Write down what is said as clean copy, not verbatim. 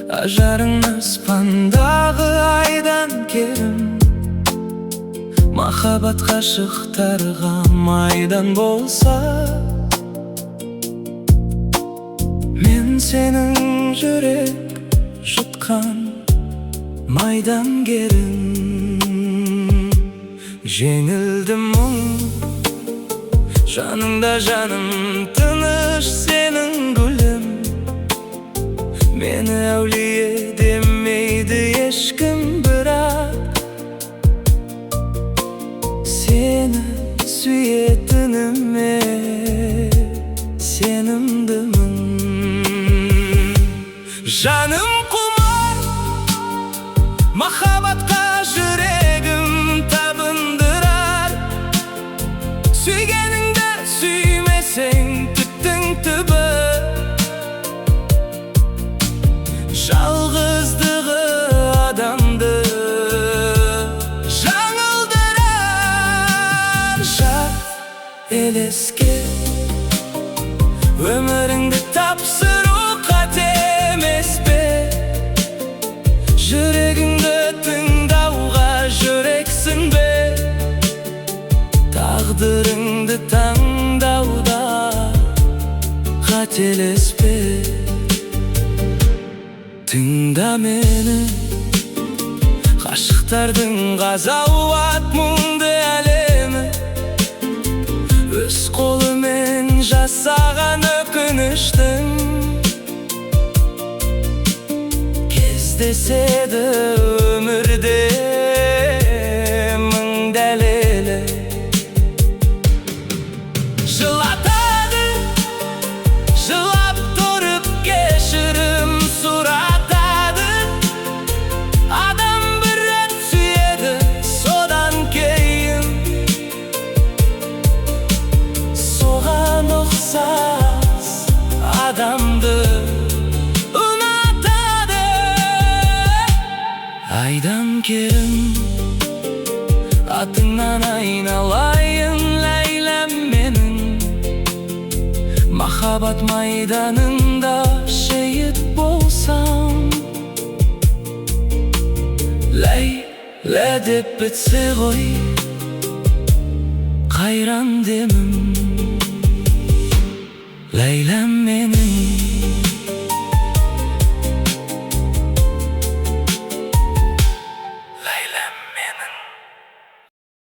Ажарың аспандағы айдан керім, махаббат ғашықтарға майдан болса, мен сенің жүрек жұтқан майдангерің. Жеңілдім мұң, жаныңда жаным тыныш сенің гүлім. Мені әулие демейді ешкім, бірақ сені сүйетініме сенімдімін. Жаным құмар махаббатқа, жүрегім табындырар. Сүйгеніңді сүймесең түптің түбі, жалғыздығы адамды жаңылдырар. Жат елеске өміріңді тапсыру қате емес пе? Жүрегіңді тыңдауға жүрексің бе? Тағдырыңды таңдауда қателеспе. Тыңда мені, ғашықтардың ғазауат мұңды әлемі, өз қолымен жасаған өкініштің кездеседі өмірде мың дәлелі. Жылатады, жылап тұрып кешірім сұратады. Адам бір рет сүйеді, содан кейін соған ұқсас адамды ұнатады. Айдан керім, атыңнан айналайын ләйләм менің. Махаббат майданында шейіт болсам, ләйлә деп бітсе ғой қайран демім. Ләйләм менің.